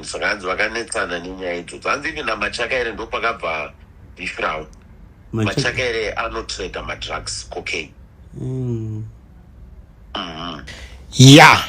sakanzi vakanetsana nenyaya idzodzo. Hanzi ivi naMachakaire ndopakabva beef ravo. Machakaire anotreda madrugs, cocaine. Yeah.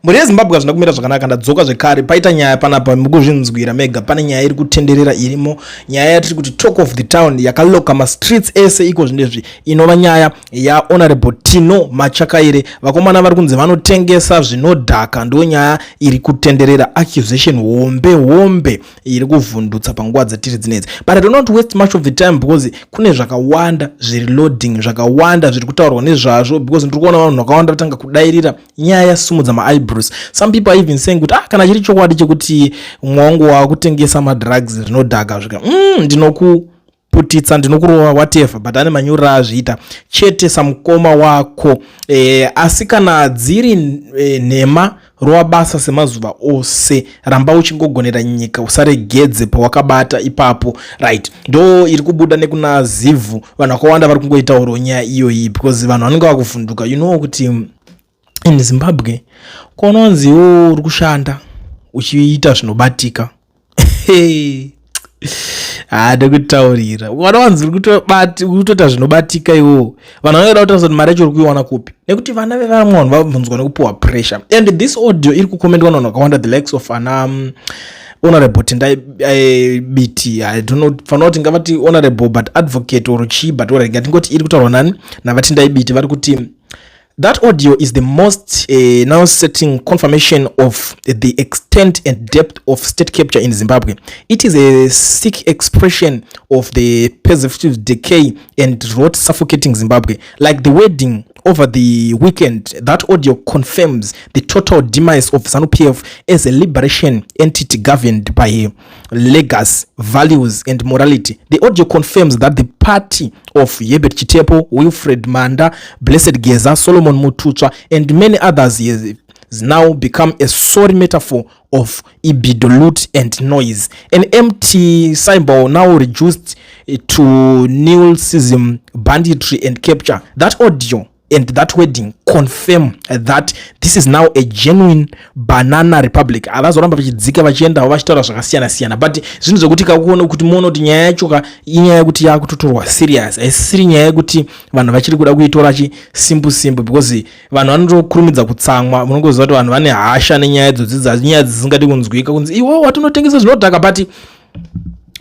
Muri yeZimbabwe zvina kumira zvakanaka. Ndadzoka zvekare paita nyaya panapa mukuzvinzwira mega. Pane nyaya iri kutenderera irimo, nyaya yatiri kuti talk of the town yakaloka ma streets ese iko zvinezvi. Inova nyaya ya Honorable Tino Machakaire. Vakomana vari kunze vanotengesa zvinodhaka, ndo nyaya iri kutenderera, accusation hombe iri kuvhundutsa panguva dzatiri dzinedzi. But I do not waste much of the time because kune zvakawanda zviri loading, zvakawanda zviri kutaurwa nezvazvo, because ndiri kuona vanhu vakawanda vatanga kudairira nyaya yasimudza ma-eyebrows. Some people are even saying kuti kana chiri chokwadi chekuti mwangu wakutengesa madrugs zvinodhaka zvika ndinokuputitsa, ndinokurova whatever, but ane manyura azviita chete samukoma wako. Asi kana dziri nhema rova basa semazuva ose, ramba uchingogonera nyika, usaregedze pawakabata ipapo, right? Ndo iri kubuda nekuna Zivhu, vanhu vakawanda vari kungoitaurawo nyaya iyoyi because vanhu vanenge vakuvhunduka. You know kuti in Zimbabwe kononziwo uri kushanda uchiita zvinobatika. Ndokutaurira wanawanzi uri kutoita zvinobatika iwo, vanhu vanoda kutaura kuti mari yacho uri kuiwana kupi, nekuti vana vevamwe vanhu vabvunzwa nekupuwa pressure. And this audio iri kukomendwa navanhu vakawanda, the likes of Honorable Tendai BT, I don't know, fanira kuti ngavati honorable but advocate or chi, but whatever, ngati iri kutaurwa nani navatendai BT vari kuti that audio is the most now setting confirmation of the extent and depth of state capture in Zimbabwe. It is a sick expression of the pervasive decay and rot suffocating Zimbabwe. Like the wedding over the weekend, that audio confirms the total demise of ZANU-PF as a liberation entity governed by legacy, values and morality. The audio confirms that the party of Herbert Chitepo, Wilfred Manda, Blessed Geza, Solomon Mutucha and many others has now become a sorry metaphor of ibidolute and noise. An empty symbol now reduced to nihilism, banditry and capture. That audio and that wedding confirm that this is now a genuine banana republic. Avazoramba vachidzika vachienda vachitaura zvakasiyana siyana, but zvinhu zvokuti kakuona kuti muona kuti nyaya yacho inyaya yekuti yakutotorwa serious, haisiri nyaya yekuti vanhu vachiri kuda kuitora simple because vanhu vanokurumidza kutsamwa. Munongoziva kuti vanhu vane hasha nenyaya idzodzo, nyaya dzisingadi kunzwika kunzi iwo watinotengesa zvinodhaka, but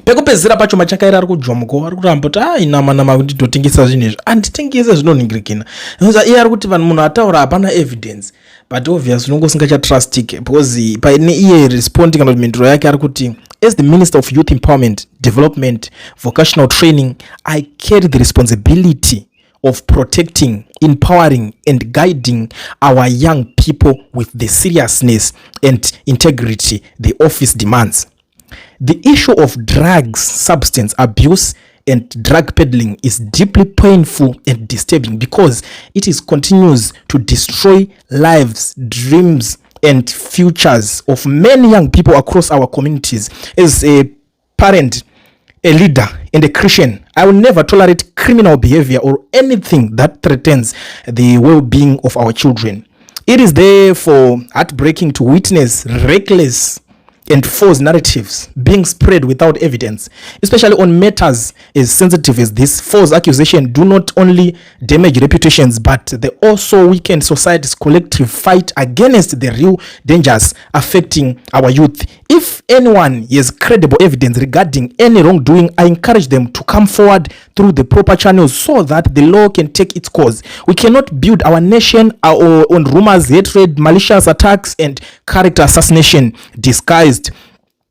pekupedzisira pacho Machakaire ari kujomuka, ari kuramba kuti inama kuti ndotengesa zvinhu izvi, anditengese zvinoningirikina. Iye ari kuti vanhu munhu ataura hapana evidence, but obviously unongo usingachatrustike because paine iye responding kana mendero yake ari kuti, as the Minister of Youth Empowerment, Development, Vocational Training, I carry the responsibility of protecting, empowering and guiding our young people with the seriousness and integrity the office demands. The issue of drugs, substance abuse and drug peddling is deeply painful and disturbing because it continues to destroy lives, dreams and futures of many young people across our communities. As a parent, a leader and a Christian, I will never tolerate criminal behavior or anything that threatens the well-being of our children. It is therefore heartbreaking to witness reckless and false narratives being spread without evidence, especially on matters as sensitive as this. False accusations do not only damage reputations, but they also weaken society's collective fight against the real dangers affecting our youth. If anyone has credible evidence regarding any wrongdoing, I encourage them to come forward through the proper channels so that the law can take its course. We cannot build our nation on rumors, hatred, malicious attacks, and character assassination disguised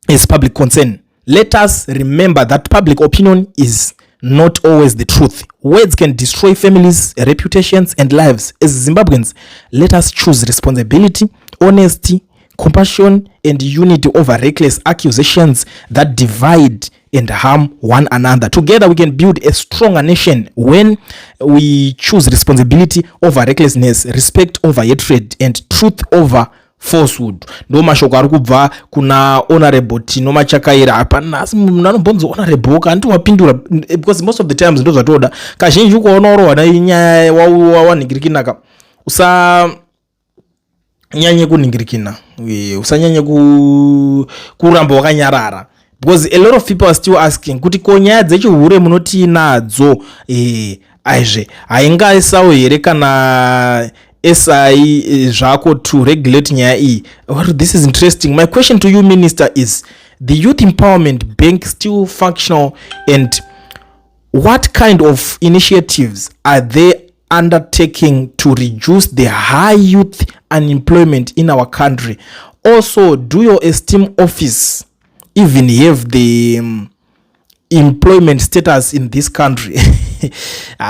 as public concern. Let us remember that public opinion is not always the truth. Words can destroy families, reputations, and lives. As Zimbabweans, let us choose responsibility, honesty, compassion, and unity over reckless accusations that divide and harm one another. Together we can build a stronger nation when we choose responsibility over recklessness, respect over hatred, and truth over falsehood. Ndo mashoko ari kubva kuna Honorable Tino Machakaire. Hapana, asi munhu anombonzi honorable kanti wapindura, because most of the times ndo zvatoda kazhinji ukaona orohwa nyaya wawaningirikinaka nyanye kuningirikina, usanyanye kuramba wakanyarara, because a lot of people are still asking kuti ko nyaya dzechihure munoti nadzo aizve haingaisawo here kana SI zvako to regulate nyaya iyi. This is interesting. My question to you, Minister, is the Youth Empowerment Bank still functional, and what kind of initiatives are they undertaking to reduce the high youth unemployment in our country? Also, do your esteemed office even have the employment status in this country?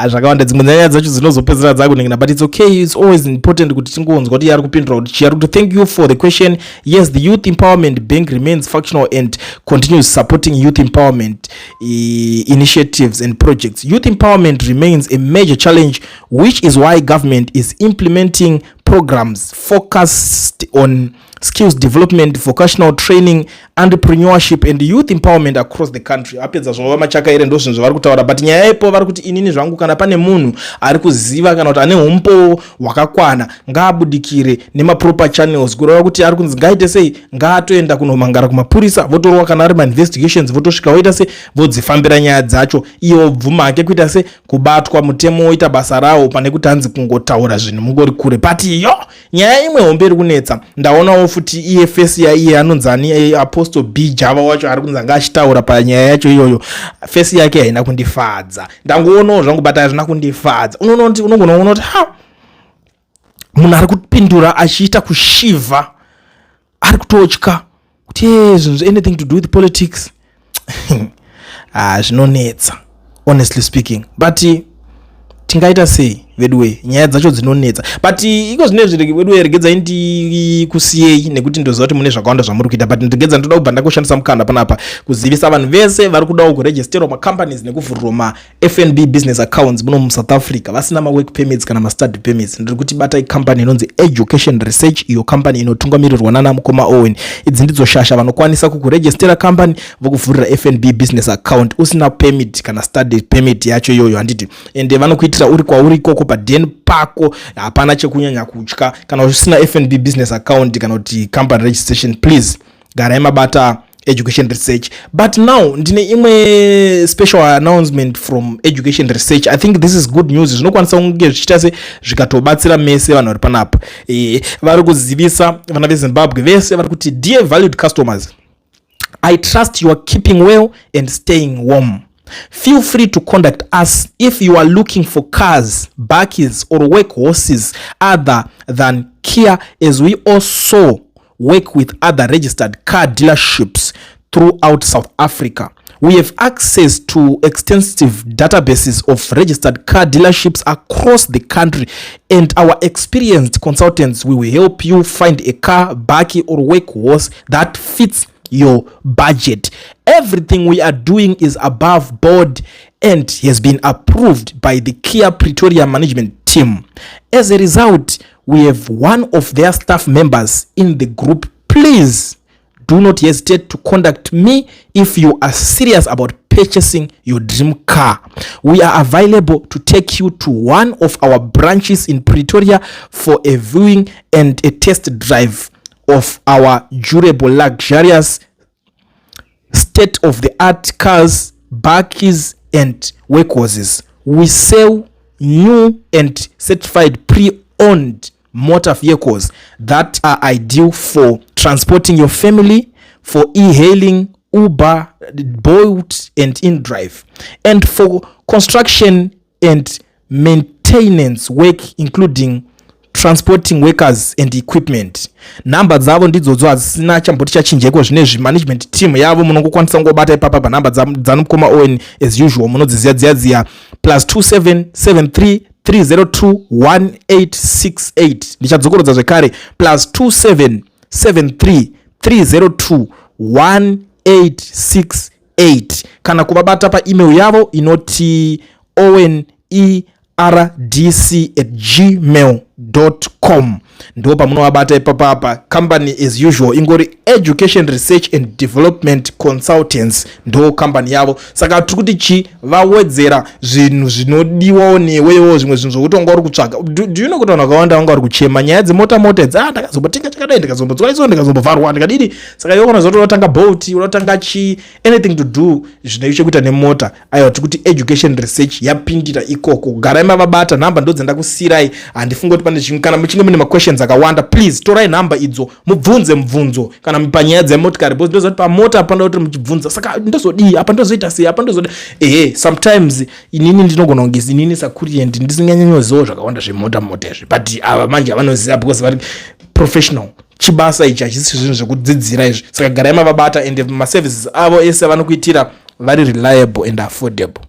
Zvakawanda dzimwe nyaya dzacho dzinozopedzera dzakuningina, but it's okay. It's always important kuti tingonzwa kuti yari kupindura kuti chiyari kuti. Thank you for the question. Yes, the Youth Empowerment Bank remains functional and continues supporting youth empowerment initiatives and projects. Youth empowerment remains a major challenge, which is why government is implementing programs focused on skills development, vocational training, entrepreneurship and youth empowerment across the country. Apedza zvova Machakaire ndo zvinhu zvari kutaura, but nyaya yepo vari kuti inini zvangu kana pane munhu ari kuziva kana kuti ane umpo hwakakwana ngaabudikire nemaproper channels kureva kuti ari kunzi ngaite sei, ngaatoenda kunomangara kumapurisa votorwa kana ari ma-investigations votosvika voita se vodzifambira nyaya dzacho iwo bvuma hake kuita se kubatwa mutemo woita basa rawo pane kuti hanzi kungotaura zvinhu mungori kure. But iyo nyaya imwe hombe iri kunetsa, ndaonawo futi EFS iye anonzani Apostle B Java wacho ari kunzi anga achitaura panyaya yacho iyoyo, fesi yake haina kundifadza, ndangoonawo zvangu but hazvina kundifadza. Unogona kuti munhu ari kupindura achiita kushivha, ari kutotya kuti zvinhu anything to do with politics zvinonetsa honestly speaking, but tingaita sei vedwe nyaya dzacho dzinonetsa. But iko zvine zviri vedwe regedzai ndikusiyei nekuti ndoziva kuti mune zvakawanda zvamuri kuita, but ndigedza ndoda kubva ndakoshandisa mukanda panapa kuzivisa vanhu vese vari kudawo kuregisterwa macompanies nekuvhurwa ma-FNB business accounts muno muSouth Africa vasina ma-work permits kana ma-study permits. Ndiri kuti bata company inonzi Education Research, iyo company inotungamirirwa nana Mukoma Owen. Idzi ndidzo shasha vanokwanisa kukuregistera company vokuvhurira FNB business account usina permit kana study permit yacho iyoyo handiti, ende vanokuitira uri kwauri ikoko padeni pako, hapana chekunyanya kutya. Kana usina FNB business account kana kuti company registration, please garai mabata Education Research. But now ndine imwe special announcement from Education Research. I think this is good news. Zvinokwanisa kunge zvichita se zvikatobatsira mese vanhu vari panapa. Vari kuzivisa vana veZimbabwe vese vari kuti, dear valued customers, I trust you are keeping well and staying warm. Feel free to contact us if you are looking for cars, bakkies or workhorses other than Kia, as we also work with other registered car dealerships throughout South Africa. We have access to extensive databases of registered car dealerships across the country, and our experienced consultants will help you find a car, bakkie or workhorse that fits your budget. Everything we are doing is above board and has been approved by the Kia Pretoria management team. As a result, we have one of their staff members in the group. Please do not hesitate to contact me if you are serious about purchasing your dream car. We are available to take you to one of our branches in Pretoria for a viewing and a test drive of our durable, luxurious, state-of-the-art cars, bakkies and workhorses. We sell new and certified pre-owned motor vehicles that are ideal for transporting your family, for e-hailing, Uber, Bolt and InDrive, and for construction and maintenance work, including transporting workers and equipment. Namba dzavo ndidzodzo hazisina chamboti chachinjeko zvinezvi. Management team yavo munongokwanisa ngobata ipapa panamba dzanokoma Owen as usual munodziziya +2773 302 1868. Ndichadzokorodza zvekare +2773 302 1868, kana kuvabata paemail yavo inoti owenerdc@gmail.com. educationresearch.com ndo pamunovabata ipapapa. Company as usual ingori Education Research and Development Consultants ndo company yavo. Saka tiri kuti chi vawedzera zvinhu zvinodiwawo newewo, zvimwe zvinhu zvokuti wanga uri kutsvaga. Do you know kuti vanhu vakawanda vanga vari kuchema nyaya dzemota idzi, ndakazombotenga chakadai, ndikazombodzwa iso, ndikazombovarwa, ndikadini. Saka iwe kana zoti unotanga Bolt, unotanga anything to do zvine chekuita nemota, aiwa tiri kuti Education Research yapindira ikoko. Garai mavabata, nhamba ndo dzendakusirai. Handifungi kuti pane chimwe, kana muchinge mune questions akawanda, please torai nhamba idzo mubvunze mubvunzo kana panyaya dzemotikari, because ndozoti pamota apanda kuti muchibvunza, saka ndozodii apa, ndozoita sei apa, ndozoda sometimes inini ndinogona kunge inini sakuriendi ndisinganyanyozivo zvakawanda zvemota izvi, but ava manje havanoziva because vari professional. Chibasa ichi hachisi zvinhu zvekudzidzira izvi. Saka garai mavabata, and maservices avo ese vanokuitira very reliable and affordable.